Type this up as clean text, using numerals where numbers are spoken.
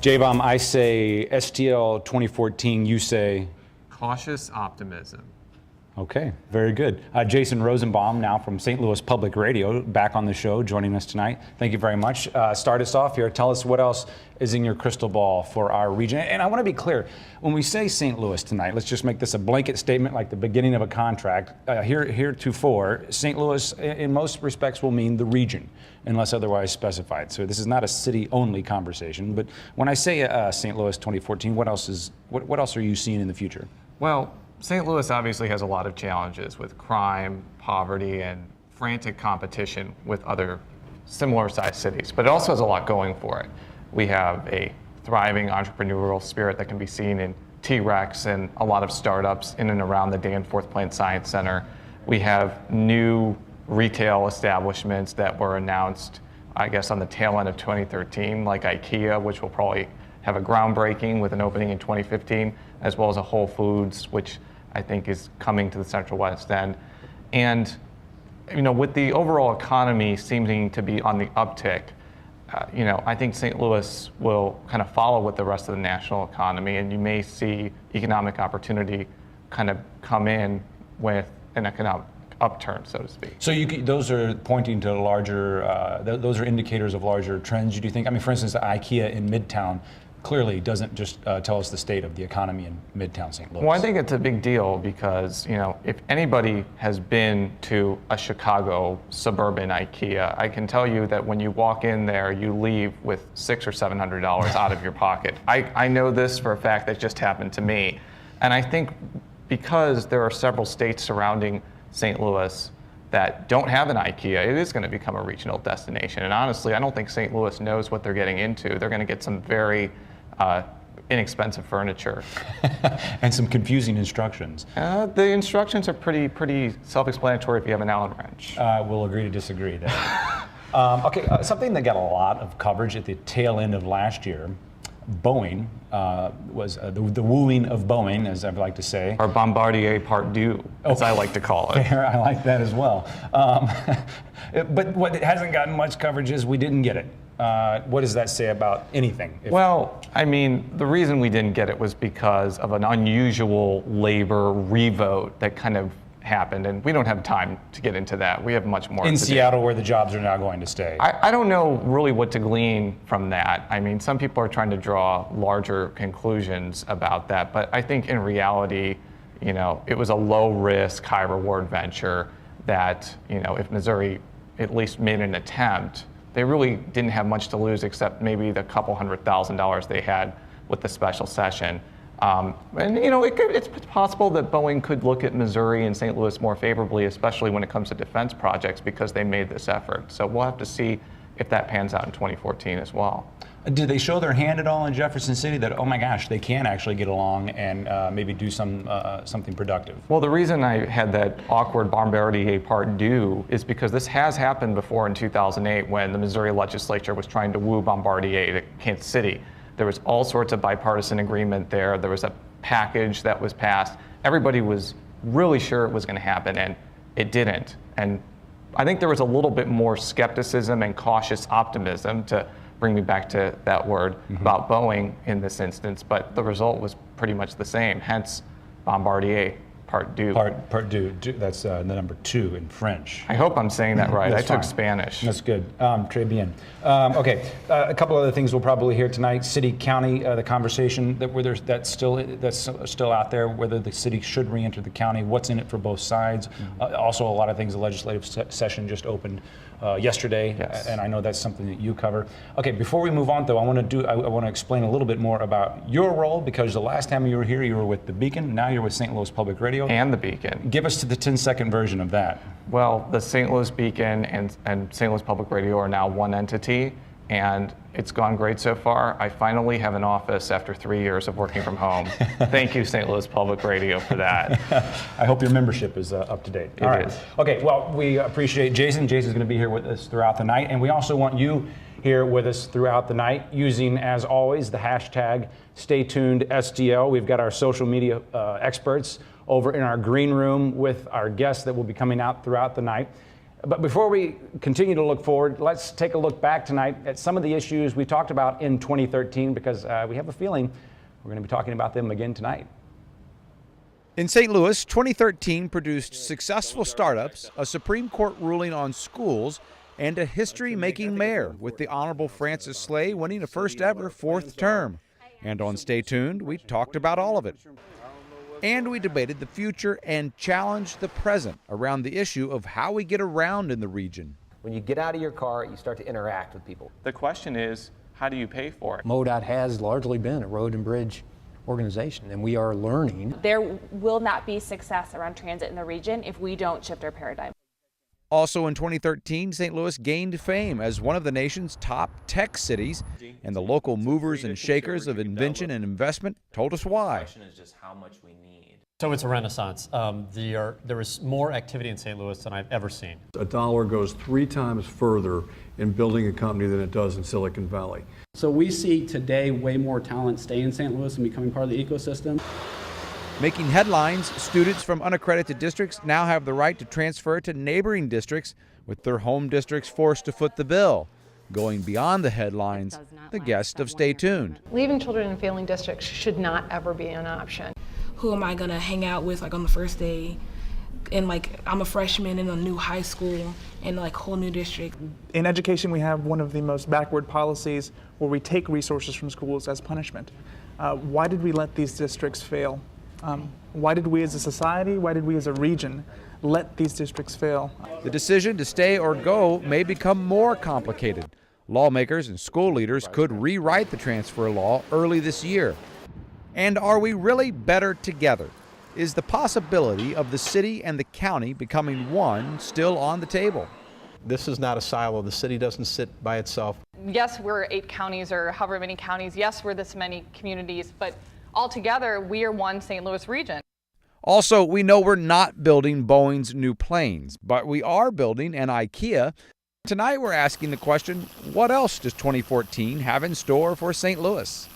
J-Bomb, I say STL 2014, you say? Cautious optimism. Okay, very good. Jason Rosenbaum, now from St. Louis Public Radio, back on the show, joining us tonight. Thank you very much. Start us off here. Tell us what else is in your crystal ball for our region. And I want to be clear, when we say St. Louis tonight, let's just make this a blanket statement like the beginning of a contract. Heretofore, St. Louis, in most respects, will mean the region, unless otherwise specified. So this is not a city-only conversation. But when I say St. Louis 2014, what else are you seeing in the future? Well, St. Louis obviously has a lot of challenges with crime, poverty, and frantic competition with other similar-sized cities, but it also has a lot going for it. We have a thriving entrepreneurial spirit that can be seen in T-Rex and a lot of startups in and around the Danforth Plant Science Center. We have new retail establishments that were announced, I guess, on the tail end of 2013, like IKEA, which will probably have a groundbreaking with an opening in 2015, as well as a Whole Foods, which I think is coming to the Central West End. And with the overall economy seeming to be on the uptick, I think St. Louis will kind of follow with the rest of the national economy, and you may see economic opportunity kind of come in with an economic upturn, so to speak. So those are pointing to larger, those are indicators of larger trends, do you think? I mean, for instance, the IKEA in Midtown clearly doesn't just tell us the state of the economy in Midtown St. Louis. Well, I think it's a big deal because, if anybody has been to a Chicago suburban IKEA, I can tell you that when you walk in there, you leave with $600 or $700 out of your pocket. I know this for a fact that just happened to me. And I think because there are several states surrounding St. Louis that don't have an IKEA, it is going to become a regional destination. And honestly, I don't think St. Louis knows what they're getting into. They're going to get some very inexpensive furniture. And some confusing instructions. The instructions are pretty self-explanatory if you have an Allen wrench. We'll agree to disagree there. Okay, something that got a lot of coverage at the tail end of last year, Boeing was the wooing of Boeing, as I like to say. Or Bombardier Part 2, as I like to call it. Fair, I like that as well. But what hasn't gotten much coverage is we didn't get it. What does that say about anything? Well, I mean, the reason we didn't get it was because of an unusual labor revote that kind of happened, and we don't have time to get into that. We have much more in Seattle, where the jobs are now going to stay. I don't know really what to glean from that. I mean, some people are trying to draw larger conclusions about that, but I think in reality, it was a low-risk, high-reward venture that, if Missouri at least made an attempt, they really didn't have much to lose except maybe the couple $100,000 they had with the special session. And it's possible that Boeing could look at Missouri and St. Louis more favorably, especially when it comes to defense projects, because they made this effort. So we'll have to see if that pans out in 2014 as well. Did they show their hand at all in Jefferson City that, oh my gosh, they can actually get along and maybe do something productive? Well, the reason I had that awkward Bombardier Part 2 is because this has happened before in 2008 when the Missouri legislature was trying to woo Bombardier to Kansas City. There was all sorts of bipartisan agreement there. There was a package that was passed. Everybody was really sure it was going to happen, and it didn't. And I think there was a little bit more skepticism and cautious optimism, to bring me back to that word, about Boeing in this instance, but the result was pretty much the same, hence Bombardier Part 2. Part 2, that's the number 2 in French. I hope I'm saying that right. I took fine. Spanish. That's good. Très bien. Okay, a couple other things we'll probably hear tonight. City, county, the conversation that's still out there, whether the city should re-enter the county, what's in it for both sides. Also, a lot of things, the legislative session just opened yesterday, yes. And I know that's something that you cover. Okay, before we move on though, I want to explain a little bit more about your role, because the last time you were here, you were with the Beacon. Now you're with St. Louis Public Radio. And the Beacon. Give us the 10-second version of that. Well, the St. Louis Beacon and St. Louis Public Radio are now one entity, and it's gone great so far. I finally have an office after 3 years of working from home. Thank you, St. Louis Public Radio, for that. I hope your membership is up to date. It is. Okay, well, we appreciate Jason. Jason's going to be here with us throughout the night, and we also want you here with us throughout the night, using, as always, the hashtag StayTunedSTL. We've got our social media experts over in our green room with our guests that will be coming out throughout the night. But before we continue to look forward, let's take a look back tonight at some of the issues we talked about in 2013, because we have a feeling we're going to be talking about them again tonight. In St. Louis, 2013 produced successful startups, a Supreme Court ruling on schools, and a history-making mayor, with the Honorable Francis Slay winning a first-ever fourth term. And on Stay Tuned, we talked about all of it. And we debated the future and challenged the present around the issue of how we get around in the region. When you get out of your car, you start to interact with people. The question is, how do you pay for it? MoDOT has largely been a road and bridge organization, and we are learning. There will not be success around transit in the region if we don't shift our paradigm. Also in 2013, St. Louis gained fame as one of the nation's top tech cities, and the local movers and shakers of invention and investment told us why. So it's a renaissance. There is more activity in St. Louis than I've ever seen. A dollar goes 3 times further in building a company than it does in Silicon Valley. So we see today way more talent stay in St. Louis and becoming part of the ecosystem. Making headlines, students from unaccredited districts now have the right to transfer to neighboring districts, with their home districts forced to foot the bill. Going beyond the headlines, the guest of Stay Tuned. Leaving children in failing districts should not ever be an option. Who am I gonna hang out with like on the first day? And like I'm a freshman in a new high school in like whole new district. In education, we have one of the most backward policies where we take resources from schools as punishment. Why did we let these districts fail? Why did we as a society, why did we as a region let these districts fail? The decision to stay or go may become more complicated. Lawmakers and school leaders could rewrite the transfer law early this year. And are we really better together? Is the possibility of the city and the county becoming one still on the table? This is not a silo. The city doesn't sit by itself. Yes, we're 8 counties or however many counties. Yes, we're this many communities, but altogether, we are one St. Louis region. Also, we know we're not building Boeing's new planes, but we are building an IKEA. Tonight, we're asking the question, what else does 2014 have in store for St. Louis?